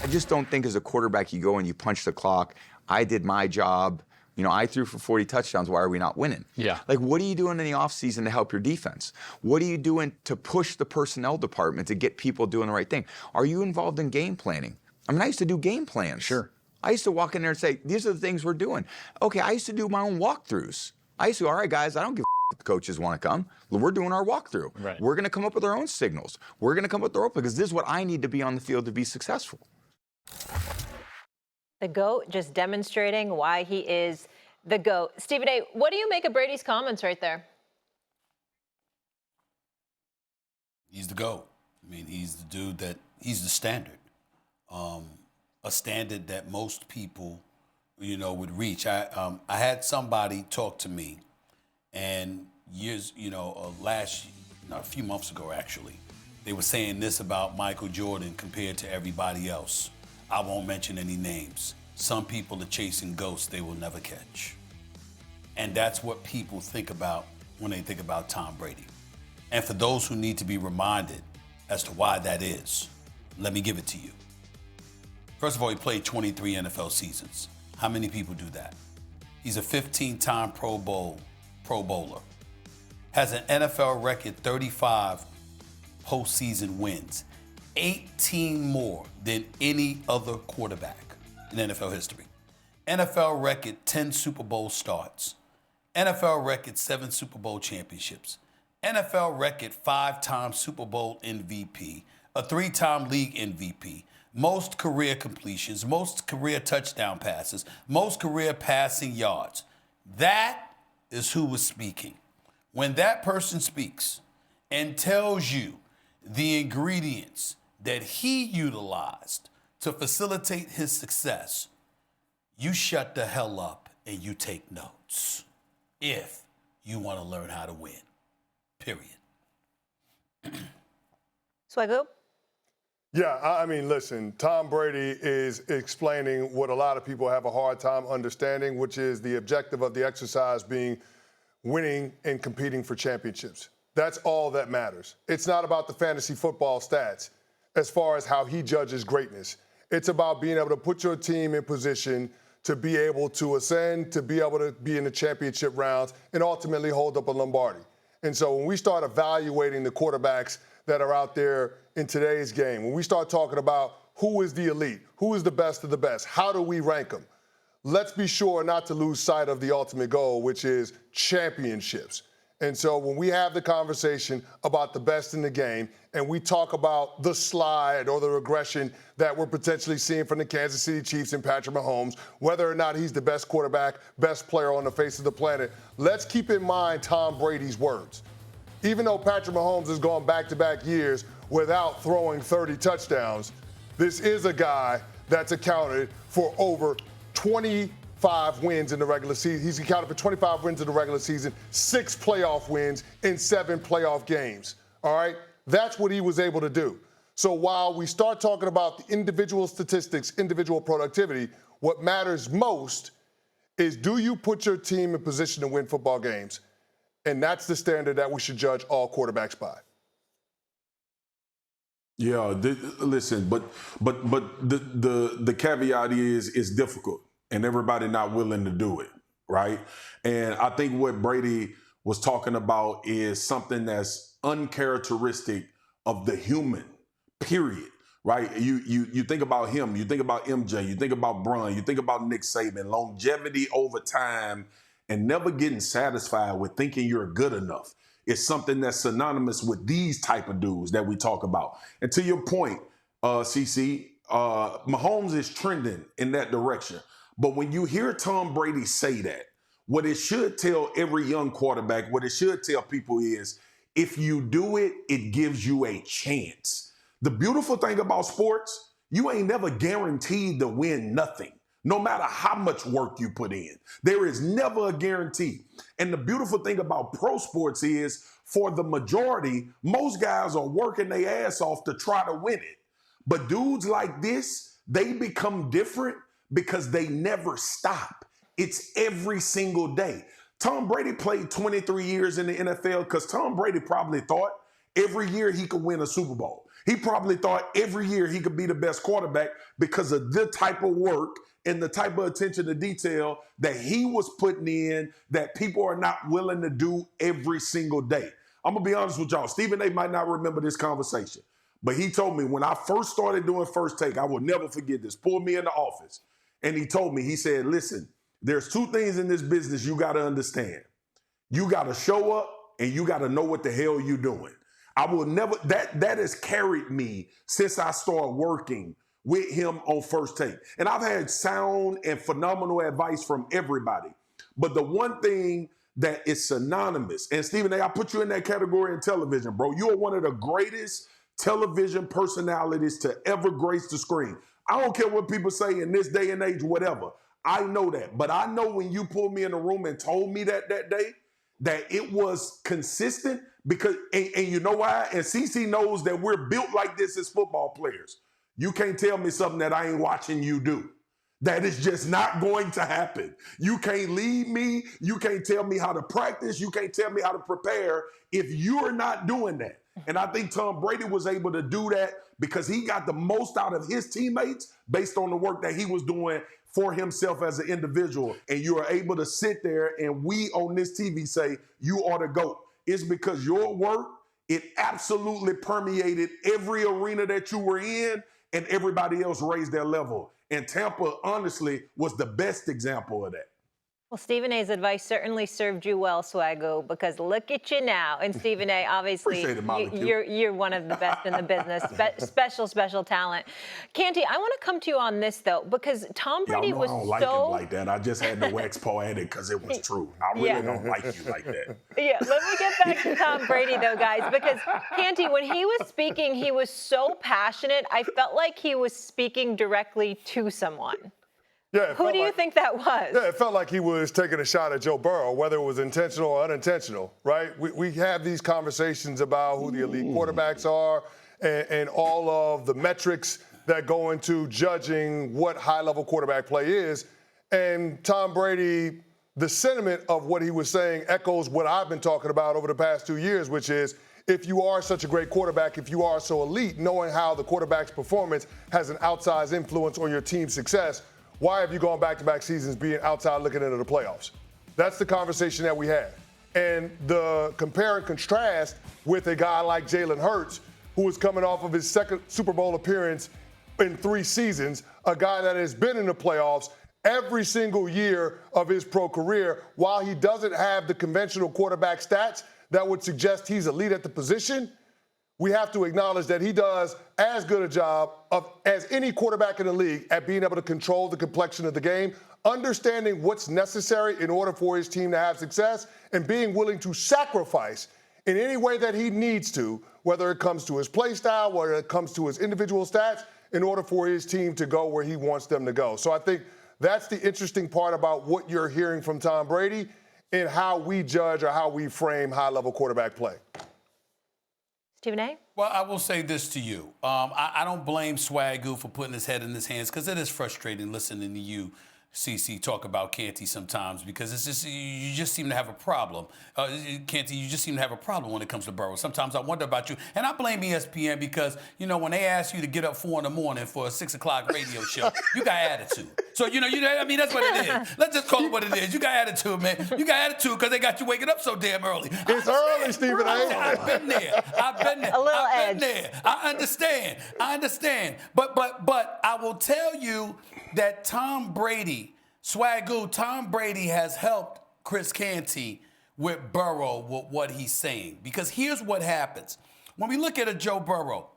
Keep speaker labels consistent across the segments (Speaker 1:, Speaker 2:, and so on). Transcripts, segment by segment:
Speaker 1: I just don't think as a quarterback you go and you punch the clock. I did my job. You know, I threw for 40 touchdowns. Why are we not winning?
Speaker 2: Yeah.
Speaker 1: Like, what are you doing in the offseason to help your defense? What are you doing to push the personnel department to get people doing the right thing? Are you involved in game planning? I mean, I used to do game plans.
Speaker 2: Sure.
Speaker 1: I used to walk in there and say, these are the things we're doing. Okay, I used to do my own walkthroughs. I used to, all right, guys, I don't give a if the coaches want to come. We're doing our walkthrough.
Speaker 2: Right.
Speaker 1: We're going to come up with our own signals. We're going to come up with our own, because this is what I need to be on the field to be successful.
Speaker 3: The GOAT just demonstrating why he is the GOAT. Stephen A., what do you make of Brady's comments right there?
Speaker 4: He's the GOAT. I mean, he's the dude that, he's the standard. A standard that most people, you know, would reach. I had somebody talk to me, and years, you know, a few months ago, actually, they were saying this about Michael Jordan compared to everybody else. I won't mention any names. Some people are chasing ghosts they will never catch. And that's what people think about when they think about Tom Brady. And for those who need to be reminded as to why that is, let me give it to you. First of all, he played 23 NFL seasons. How many people do that? He's a 15-time Pro Bowler. Has an NFL record 35 postseason wins. 18 more than any other quarterback in NFL history. NFL record 10 Super Bowl starts. NFL record 7 Super Bowl championships. NFL record 5-time Super Bowl MVP, a 3-time league MVP, most career completions, most career touchdown passes, most career passing yards. That is who was speaking. When that person speaks and tells you the ingredients that he utilized to facilitate his success, you shut the hell up and you take notes if you want to learn how to win, period.
Speaker 3: Swagoo?
Speaker 5: Yeah, I mean, listen, Tom Brady is explaining what a lot of people have a hard time understanding, which is the objective of the exercise being winning and competing for championships. That's all that matters. It's not about the fantasy football stats as far as how he judges greatness. It's about being able to put your team in position to be able to ascend, to be able to be in the championship rounds, and ultimately hold up a Lombardi. And so when we start evaluating the quarterbacks that are out there in today's game, when we start talking about who is the elite, who is the best of the best, how do we rank them? Let's be sure not to lose sight of the ultimate goal, which is championships. And so when we have the conversation about the best in the game and we talk about the slide or the regression that we're potentially seeing from the Kansas City Chiefs and Patrick Mahomes, whether or not he's the best quarterback, best player on the face of the planet, let's keep in mind Tom Brady's words. Even though Patrick Mahomes has gone back-to-back years without throwing 30 touchdowns, this is a guy that's accounted for over 25 wins in the regular season. He's accounted for 25 wins in the regular season, 6 playoff wins in 7 playoff games. All right? That's what he was able to do. So while we start talking about the individual statistics, individual productivity, what matters most is, do you put your team in position to win football games? And that's the standard that we should judge all quarterbacks by.
Speaker 6: Yeah, listen, but the caveat is it's difficult, and everybody not willing to do it, right? And I think what Brady was talking about is something that's uncharacteristic of the human, period, right? You think about him, you think about MJ, you think about Bron, you think about Nick Saban, longevity over time, and never getting satisfied with thinking you're good enough. It's something that's synonymous with these type of dudes that we talk about. And to your point, CC, Mahomes is trending in that direction. But when you hear Tom Brady say that, what it should tell every young quarterback, what it should tell people is, if you do it, it gives you a chance. The beautiful thing about sports, you ain't never guaranteed to win nothing, no matter how much work you put in. There is never a guarantee. And the beautiful thing about pro sports is, for the majority, most guys are working their ass off to try to win it. But dudes like this, they become different because they never stop. It's every single day. Tom Brady played 23 years in the NFL because Tom Brady probably thought every year he could win a Super Bowl. He probably thought every year he could be the best quarterback because of the type of work and the type of attention to detail that he was putting in that people are not willing to do every single day. I'm going to be honest with y'all. Stephen A. might not remember this conversation, but he told me when I first started doing First Take, I will never forget this, pulled me in the office, and he told me, he said, listen, there's two things in this business you got to understand. You got to show up and you got to know what the hell you're doing. I will never, that has carried me since I started working with him on First Take. And I've had sound and phenomenal advice from everybody. But the one thing that is synonymous, and Stephen A., I put you in that category in television, bro. You are one of the greatest television personalities to ever grace the screen. I don't care what people say in this day and age, whatever. I know that. But I know when you pulled me in the room and told me that day, that it was consistent because, and you know why? And CC knows that we're built like this as football players. You can't tell me something that I ain't watching you do. That is just not going to happen. You can't lead me. You can't tell me how to practice. You can't tell me how to prepare if you're not doing that. And I think Tom Brady was able to do that because he got the most out of his teammates based on the work that he was doing for himself as an individual. And you are able to sit there and we on this TV say, you are the GOAT. It's because your work, it absolutely permeated every arena that you were in and everybody else raised their level. And Tampa, honestly, was the best example of that.
Speaker 3: Well, Stephen A's advice certainly served you well, Swagoo, because look at you now. And Stephen A, obviously, you're one of the best in the business. Special talent. Canty, I want to come to you on this, though, because Tom Brady was
Speaker 6: I don't like him like that. I just had to wax poetic because it was true. I really don't like you like that.
Speaker 3: Yeah, let me get back to Tom Brady, though, guys, because, Canty, when he was speaking, he was so passionate. I felt like he was speaking directly to someone.
Speaker 5: Yeah,
Speaker 3: who do you think that was?
Speaker 5: Yeah, it felt like he was taking a shot at Joe Burrow, whether it was intentional or unintentional, right? We have these conversations about who the elite quarterbacks are and all of the metrics that go into judging what high-level quarterback play is. And Tom Brady, the sentiment of what he was saying echoes what I've been talking about over the past 2 years, which is if you are such a great quarterback, if you are so elite, knowing how the quarterback's performance has an outsized influence on your team's success, why have you gone back-to-back seasons being outside looking into the playoffs? That's the conversation that we had. And the compare and contrast with a guy like Jalen Hurts, who was coming off of his second Super Bowl appearance in 3 seasons, a guy that has been in the playoffs every single year of his pro career. While he doesn't have the conventional quarterback stats that would suggest he's elite at the position, we have to acknowledge that he does as good a job as any quarterback in the league at being able to control the complexion of the game, understanding what's necessary in order for his team to have success, and being willing to sacrifice in any way that he needs to, whether it comes to his play style, whether it comes to his individual stats, in order for his team to go where he wants them to go. So I think that's the interesting part about what you're hearing from Tom Brady and how we judge or how we frame high-level quarterback play.
Speaker 3: Stephen A?
Speaker 4: Well, I will say this to you. I don't blame Swagoo for putting his head in his hands because it is frustrating listening to you, CC, talk about Canty sometimes because it's just you just seem to have a problem. Canty, you just seem to have a problem when it comes to Burrow. Sometimes I wonder about you. And I blame ESPN because, you know, when they ask you to get up 4 a.m. for a 6 o'clock radio show, you got attitude. So, I mean, that's what it is. Let's just call it what it is. You got attitude, man. You got attitude because they got you waking up so damn early.
Speaker 5: It's early, Stephen A.
Speaker 4: I've been there.
Speaker 3: A little edge.
Speaker 4: I understand. But I will tell you that Tom Brady, Swagoo, Tom Brady has helped Chris Canty with Burrow with what he's saying. Because here's what happens. When we look at a Joe Burrow,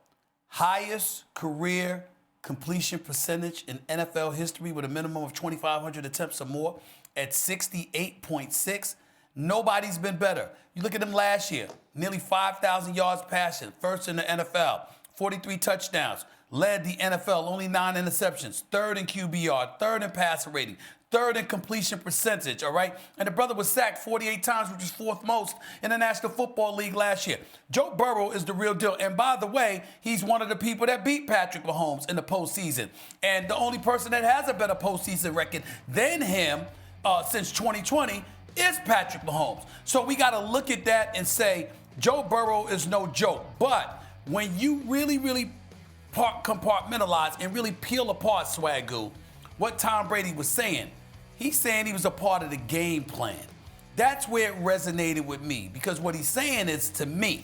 Speaker 4: highest career completion percentage in NFL history with a minimum of 2,500 attempts or more at 68.6. Nobody's been better. You look at him last year, nearly 5,000 yards passing, first in the NFL, 43 touchdowns, led the NFL, only 9 interceptions, third in QBR, third in passer rating, third in completion percentage, all right? And the brother was sacked 48 times, which is 4th most in the National Football League last year. Joe Burrow is the real deal. And by the way, he's one of the people that beat Patrick Mahomes in the postseason. And the only person that has a better postseason record than him since 2020 is Patrick Mahomes. So we got to look at that and say, Joe Burrow is no joke. But when you really compartmentalize and really peel apart Swagoo, what Tom Brady was saying, he's saying he was a part of the game plan. That's where it resonated with me, because what he's saying is to me,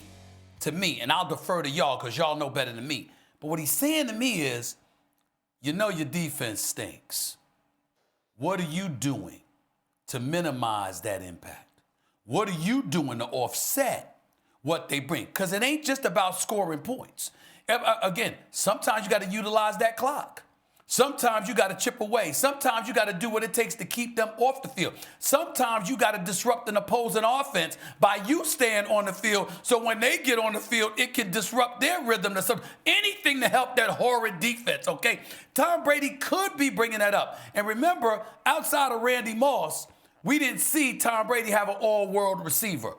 Speaker 4: and I'll defer to y'all because y'all know better than me, but what he's saying to me is, you know your defense stinks. What are you doing to minimize that impact? What are you doing to offset what they bring? Because it ain't just about scoring points. Again, sometimes you got to utilize that clock. Sometimes you got to chip away. Sometimes you got to do what it takes to keep them off the field. Sometimes you got to disrupt an opposing offense by you staying on the field, so when they get on the field, it can disrupt their rhythm. Anything to help that horrid defense, okay? Tom Brady could be bringing that up. And remember, outside of Randy Moss, we didn't see Tom Brady have an all-world receiver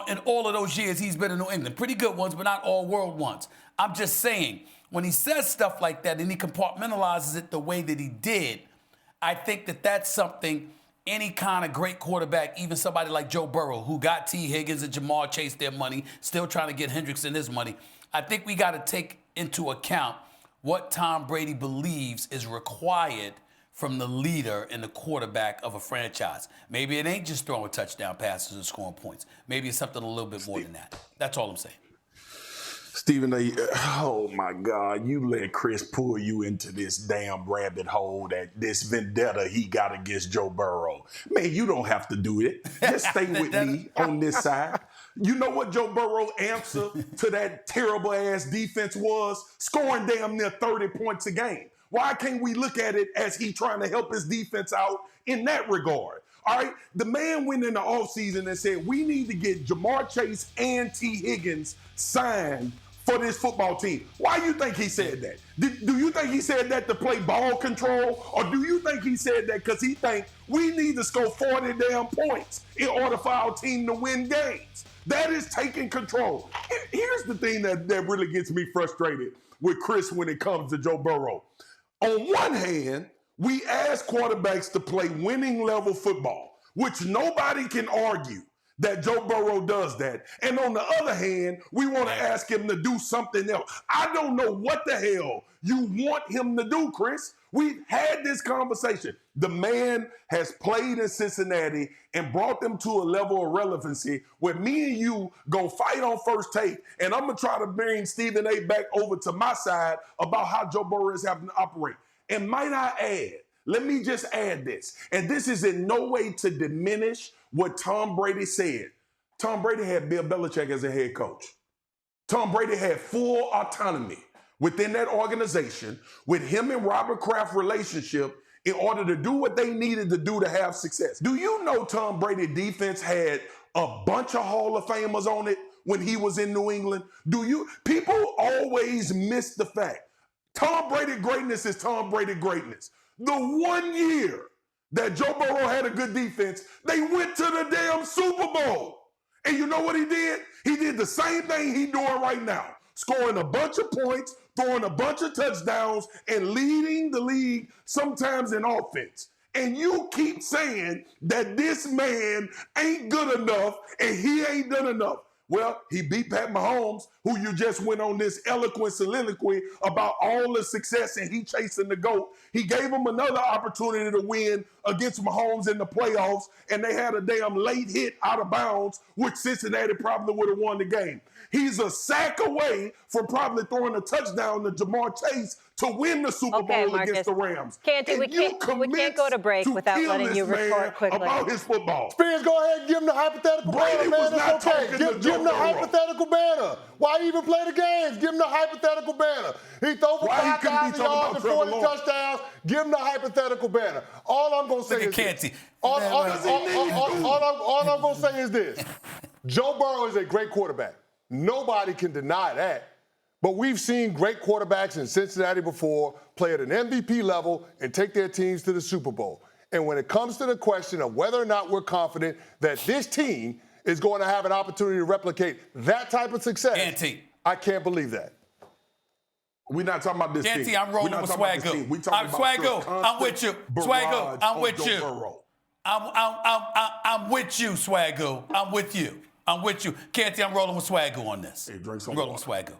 Speaker 4: in all of those years he's been in New England. Pretty good ones, but not all-world ones. I'm just saying, when he says stuff like that and he compartmentalizes it the way that he did, I think that that's something any kind of great quarterback, even somebody like Joe Burrow, who got T. Higgins and Jamar Chase their money, still trying to get Hendrickson his money, I think we got to take into account what Tom Brady believes is required from the leader and the quarterback of a franchise. Maybe it ain't just throwing touchdown passes and scoring points. Maybe it's something a little bit more than that. That's all I'm saying.
Speaker 6: Stephen A., oh my God, you let Chris pull you into this damn rabbit hole, that this vendetta he got against Joe Burrow. Man, you don't have to do it. Just stay with me on this side. You know what Joe Burrow's answer to that terrible ass defense was? Scoring damn near 30 points a game. Why can't we look at it as he trying to help his defense out in that regard? All right, the man went in the offseason and said, we need to get Jamar Chase and T. Higgins signed for this football team. Why do you think he said that? Do you think he said that to play ball control? Or do you think he said that because he think we need to score 40 damn points in order for our team to win games? That is taking control. Here's the thing that really gets me frustrated with Chris when it comes to Joe Burrow. On one hand, we ask quarterbacks to play winning level football, which nobody can argue that Joe Burrow does that. And on the other hand, we want to ask him to do something else. I don't know what the hell you want him to do, Chris. We've had this conversation. The man has played in Cincinnati and brought them to a level of relevancy where me and you go fight on first take, and I'm going to try to bring Stephen A. back over to my side about how Joe Burrow is having to operate. And might I add, let me just add this, and this is in no way to diminish what Tom Brady said. Tom Brady had Bill Belichick as a head coach. Tom Brady had full autonomy within that organization with him and Robert Kraft's relationship in order to do what they needed to do to have success. Do you know Tom Brady's defense had a bunch of Hall of Famers on it when he was in New England? People always miss the fact. Tom Brady greatness is Tom Brady greatness. The 1 year that Joe Burrow had a good defense, they went to the damn Super Bowl. And you know what he did? He did the same thing he's doing right now, scoring a bunch of points, throwing a bunch of touchdowns, and leading the league sometimes in offense. And you keep saying that this man ain't good enough and he ain't done enough. Well, he beat Pat Mahomes, who you just went on this eloquent soliloquy about all the success and he chasing the GOAT. He gave him another opportunity to win against Mahomes in the playoffs, and they had a damn late hit out of bounds, which Cincinnati probably would have won the game. He's a sack away from probably throwing a touchdown to Jamar Chase to win the Super Bowl
Speaker 3: Marcus.
Speaker 6: against the Rams.
Speaker 3: Canty, we can't go to break without letting you report quickly
Speaker 6: about his football.
Speaker 5: Spears, go ahead and give him the hypothetical banner, man. It's okay. Give him the hypothetical banner. Why even play the games? Give him the hypothetical banner. He threw for 5,000 yards and 40 touchdowns. Give him the hypothetical banner. All I'm going to say is
Speaker 4: Canty.
Speaker 5: All I'm going to say is this. Joe Burrow is a great quarterback. Nobody can deny that. But we've seen great quarterbacks in Cincinnati before play at an MVP level and take their teams to the Super Bowl. And when it comes to the question of whether or not we're confident that this team is going to have an opportunity to replicate that type of success,
Speaker 4: Canty.
Speaker 5: I can't believe that.
Speaker 6: We're not talking about this
Speaker 4: Canty,
Speaker 6: team.
Speaker 4: I'm rolling with Swagoo. Swagoo, I'm with you. Swagoo, I'm with you. I'm with you, Swagoo. I'm with you. Canty, I'm rolling with Swagoo on this.
Speaker 6: Hey, drink some
Speaker 4: I'm rolling
Speaker 6: water.
Speaker 4: with Swagoo.